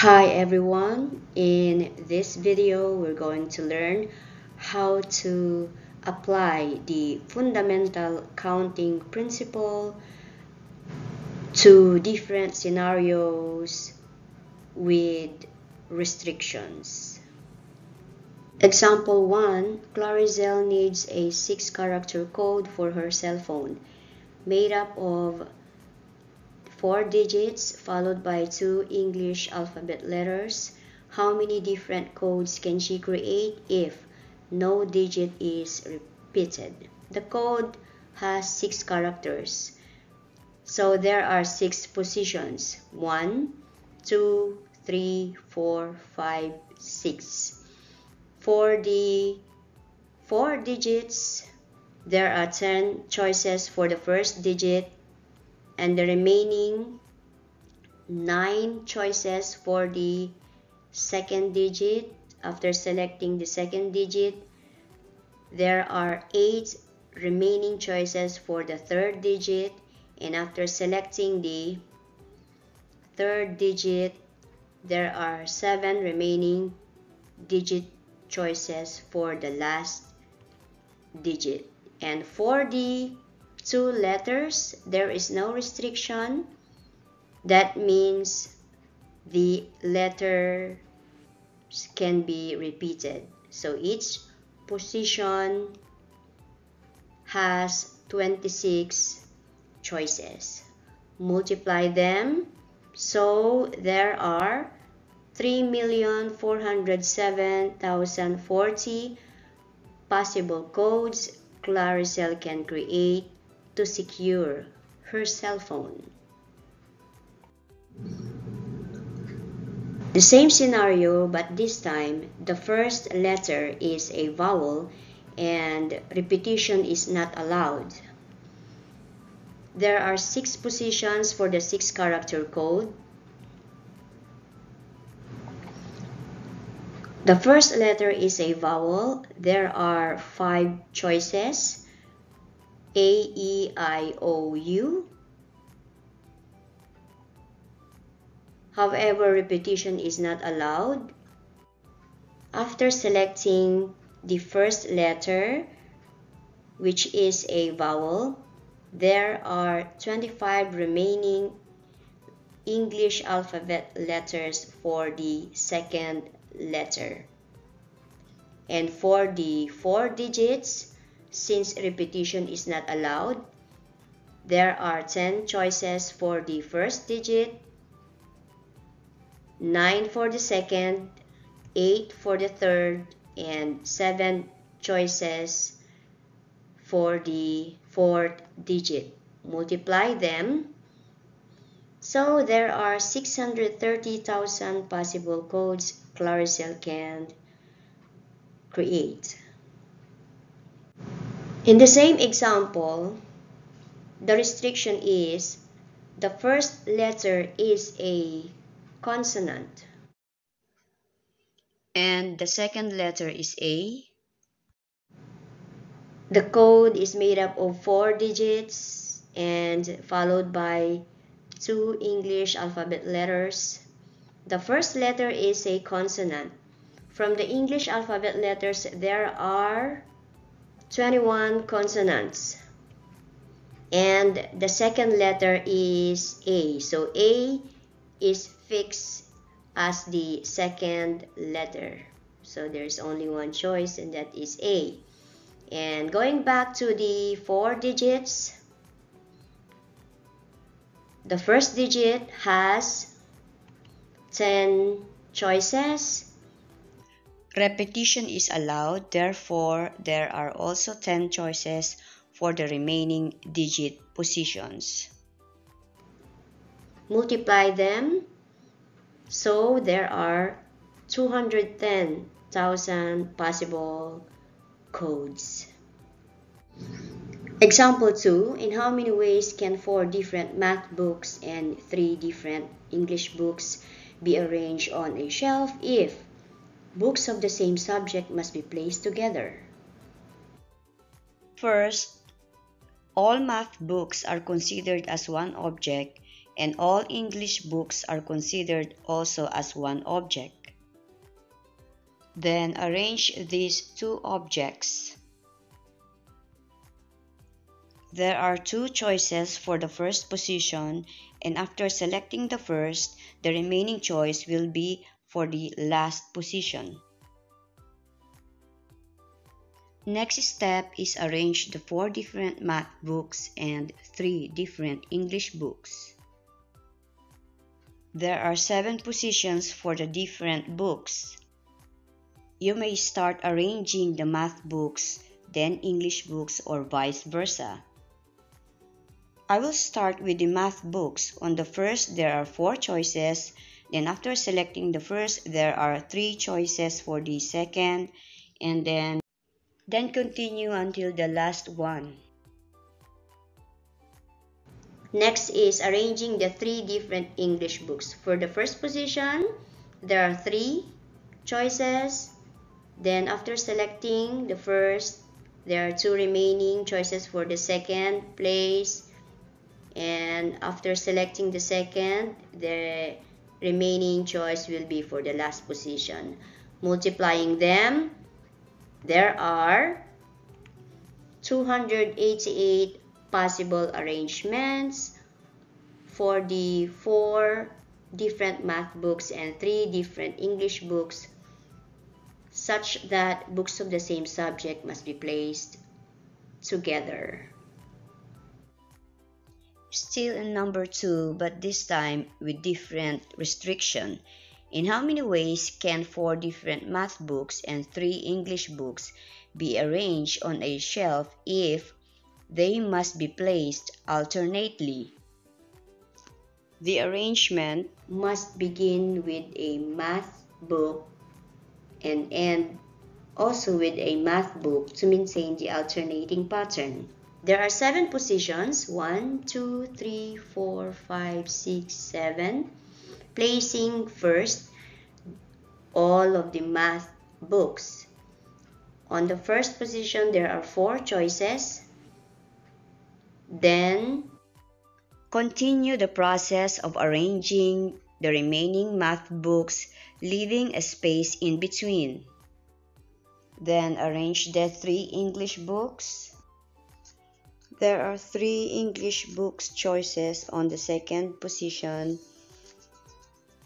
Hi everyone, in this video we're going to learn how to apply the fundamental counting principle to different scenarios with restrictions. Example 1, Claricel needs a 6-character code for her cell phone made up of 4 digits followed by 2 English alphabet letters. How many different codes can she create if no digit is repeated? The code has 6 characters. So there are 6 positions. 1, 2, 3, 4, 5, 6. For the 4 digits, there are 10 choices for the first digit and the remaining 9 choices for the second digit. After selecting the second digit, there are 8 remaining choices for the third digit, and after selecting the third digit, there are 7 remaining digit choices for the last digit. And for the 2 letters, there is no restriction. That means the letters can be repeated. So each position has 26 choices. Multiply them. So there are 3,407,040 possible codes Claricel can create to secure her cell phone. The same scenario, but this time the first letter is a vowel and repetition is not allowed. There are 6 positions for the 6-character code. The first letter is a vowel. There are 5 choices: A, E, I, O, U. However, repetition is not allowed. After selecting the first letter, which is a vowel, there are 25 remaining English alphabet letters for the second letter. And for the 4 digits, since repetition is not allowed, there are 10 choices for the first digit, 9 for the second, 8 for the third, and 7 choices for the fourth digit. Multiply them. So there are 630,000 possible codes Claricel can create. In the same example, the restriction is the first letter is a consonant and the second letter is A. The code is made up of 4 digits and followed by 2 English alphabet letters. The first letter is a consonant. From the English alphabet letters, there are 21 consonants. And the second letter is A. So A is fixed as the second letter. So there's only one choice, and that is A. And going back to the 4 digits, the first digit has 10 choices. Repetition is allowed, therefore there are also 10 choices for the remaining digit positions. Multiply them, so there are 210,000 possible codes. Example 2, in how many ways can 4 different math books and 3 different English books be arranged on a shelf if books of the same subject must be placed together? First, all math books are considered as one object and all English books are considered also as one object. Then arrange these two objects. There are two choices for the first position, and after selecting the first, the remaining choice will be for the last position. Next step is arrange the 4 different math books and 3 different English books. There are 7 positions for the different books. You may start arranging the math books, then English books, or vice versa. I will start with the math books. On the first, there are 4 choices. Then after selecting the first, there are 3 choices for the second, and then continue until the last one. Next is arranging the 3 different English books. For the first position, there are 3 choices. Then after selecting the first, there are 2 remaining choices for the second place. And after selecting the second, the remaining choice will be for the last position. Multiplying them, there are 288 possible arrangements for the 4 different math books and 3 different English books, such that books of the same subject must be placed together. Still in number 2, but this time with different restriction. In how many ways can 4 different math books and 3 English books be arranged on a shelf if they must be placed alternately? The arrangement must begin with a math book and end also with a math book to maintain the alternating pattern. There are 7 positions, 1, 2, 3, 4, 5, 6, 7, placing first all of the math books. On the first position, there are 4 choices. Then continue the process of arranging the remaining math books, leaving a space in between. Then arrange the 3 English books. There are 3 English books choices on the second position,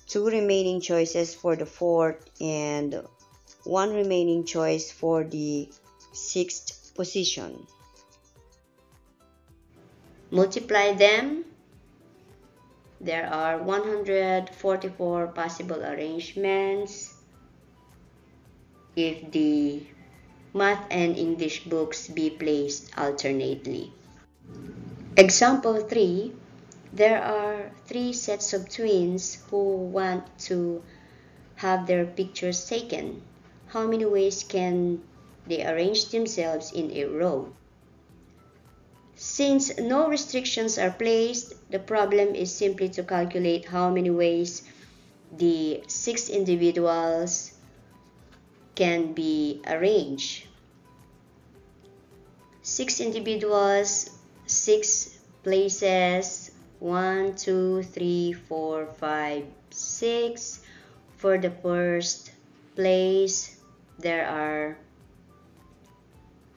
2 remaining choices for the fourth, and 1 remaining choice for the 6th position. Multiply them. There are 144 possible arrangements if the math and English books be placed alternately. Example 3. There are 3 sets of twins who want to have their pictures taken. How many ways can they arrange themselves in a row? Since no restrictions are placed, the problem is simply to calculate how many ways the 6 individuals can be arranged. 6 individuals, 6 places, 1, 2, 3, 4, 5, 6. For the first place, there are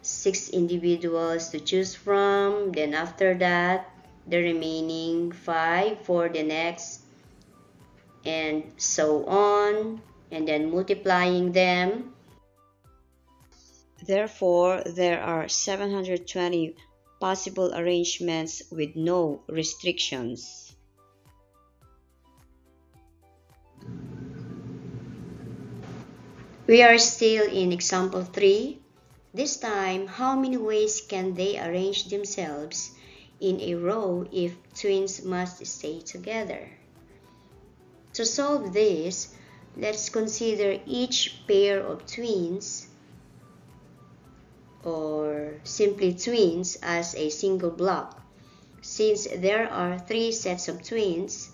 6 individuals to choose from. Then after that, the remaining 5 for the next, and so on, and then multiplying them. Therefore, there are 720 possible arrangements with no restrictions. We are still in example 3. This time, how many ways can they arrange themselves in a row if twins must stay together? To solve this, let's consider each pair of twins, or simply twins, as a single block. Since there are 3 sets of twins,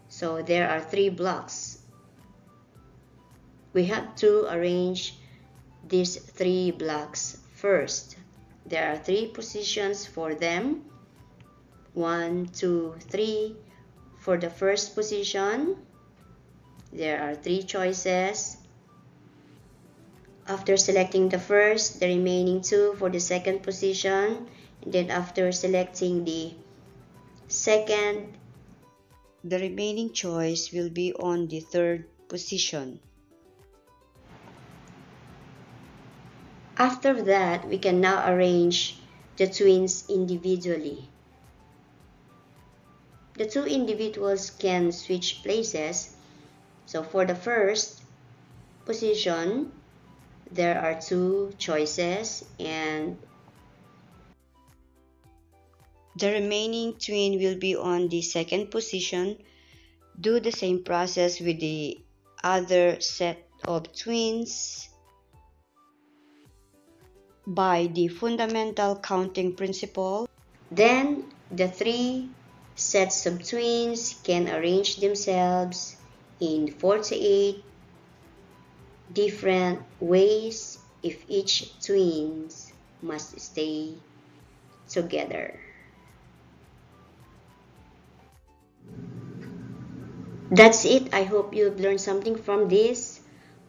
so there are 3 blocks. We have to arrange these 3 blocks first. There are 3 positions for them. 1, 2, 3. For the first position, there are 3 choices. After selecting the first, the remaining 2 for the second position. And then after selecting the second, the remaining choice will be on the third position. After that, we can now arrange the twins individually. The 2 individuals can switch places. So for the first position, there are 2 choices and the remaining twin will be on the second position. Do the same process with the other set of twins by the fundamental counting principle. Then the 3 sets of twins can arrange themselves in 48 different ways if each twins must stay together. That's it. I hope you've learned something from this.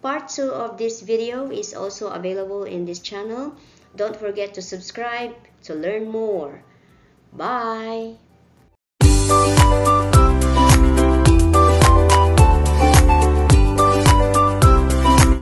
Part 2 of this video is also available in this channel. Don't forget to subscribe to learn more. Bye!